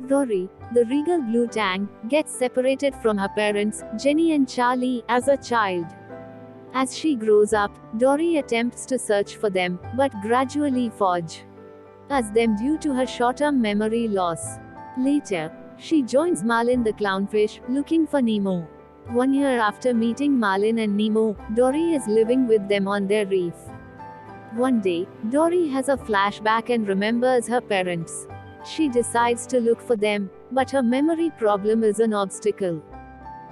Dory, the regal blue tang, gets separated from her parents, Jenny and Charlie, as a child. As she grows up, Dory attempts to search for them, but gradually forges them due to her short-term memory loss. Later, she joins Marlin the clownfish, looking for Nemo. 1 year after meeting Marlin and Nemo, Dory is living with them on their reef. One day, Dory has a flashback and remembers her parents. She decides to look for them, but her memory problem is an obstacle.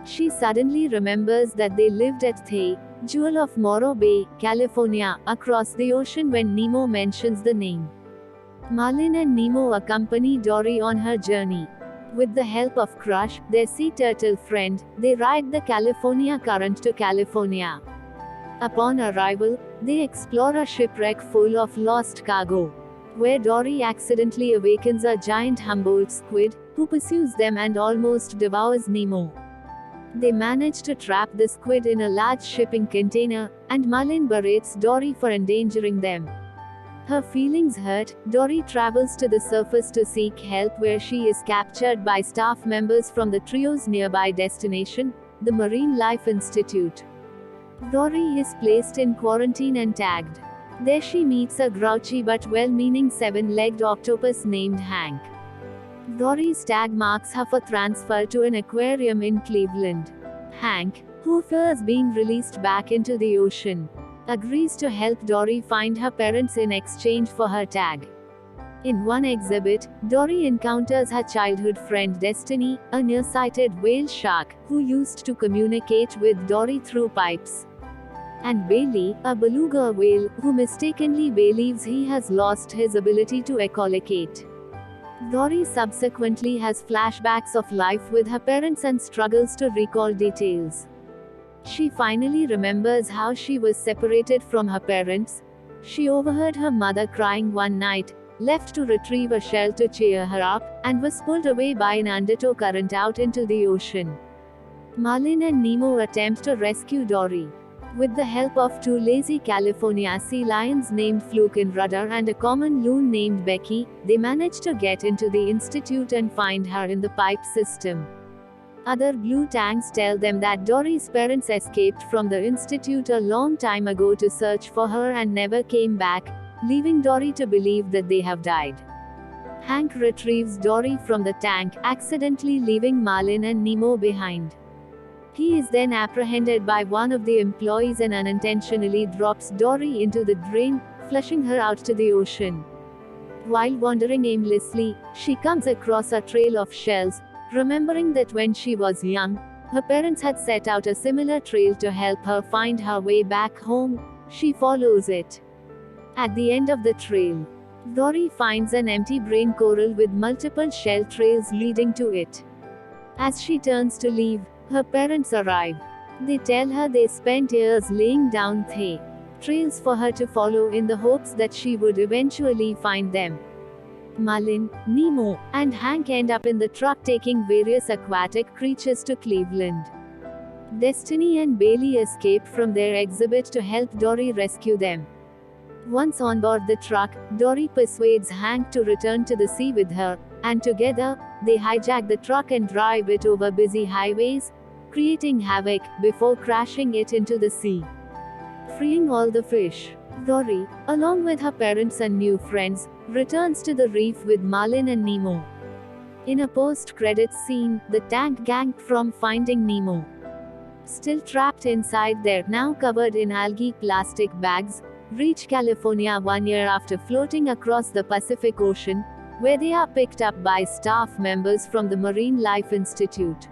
She suddenly remembers that they lived at the Jewel of Morro Bay, California, across the ocean when Nemo mentions the name. Marlin and Nemo accompany Dory on her journey. With the help of Crush, their sea turtle friend, they ride the California Current to California. Upon arrival, they explore a shipwreck full of lost cargo, where Dory accidentally awakens a giant Humboldt squid, who pursues them and almost devours Nemo. They manage to trap the squid in a large shipping container, and Marlin berates Dory for endangering them. Her feelings hurt, Dory travels to the surface to seek help where she is captured by staff members from the trio's nearby destination, the Marine Life Institute. Dory is placed in quarantine and tagged. There she meets a grouchy but well-meaning 7-legged octopus named Hank. Dory's tag marks her for transfer to an aquarium in Cleveland. Hank, who fears being released back into the ocean, agrees to help Dory find her parents in exchange for her tag. In one exhibit, Dory encounters her childhood friend Destiny, a nearsighted whale shark, who used to communicate with Dory through pipes, and Bailey, a beluga whale, who mistakenly believes he has lost his ability to echolocate. Dory subsequently has flashbacks of life with her parents and struggles to recall details. She finally remembers how she was separated from her parents. She overheard her mother crying one night, left to retrieve a shell to cheer her up, and was pulled away by an undertow current out into the ocean. Marlin and Nemo attempt to rescue Dory. With the help of 2 lazy California sea lions named Fluke and Rudder and a common loon named Becky, they manage to get into the institute and find her in the pipe system. Other blue tangs tell them that Dory's parents escaped from the institute a long time ago to search for her and never came back, leaving Dory to believe that they have died. Hank retrieves Dory from the tank, accidentally leaving Marlin and Nemo behind. He is then apprehended by one of the employees and unintentionally drops Dory into the drain, flushing her out to the ocean. While wandering aimlessly, she comes across a trail of shells, remembering that when she was young, her parents had set out a similar trail to help her find her way back home. She follows it. At the end of the trail, Dory finds an empty brain coral with multiple shell trails leading to it. As she turns to leave, her parents arrive. They tell her they spent years laying down the trails for her to follow in the hopes that she would eventually find them. Marlin, Nemo, and Hank end up in the truck taking various aquatic creatures to Cleveland. Destiny and Bailey escape from their exhibit to help Dory rescue them. Once on board the truck, Dory persuades Hank to return to the sea with her, and together, they hijack the truck and drive it over busy highways, creating havoc, before crashing it into the sea. Freeing all the fish, Dory, along with her parents and new friends, returns to the reef with Marlin and Nemo. In a post-credits scene, the tank gang from Finding Nemo, still trapped inside their now covered in algae plastic bags, reach California 1 year after floating across the Pacific Ocean, where they are picked up by staff members from the Marine Life Institute.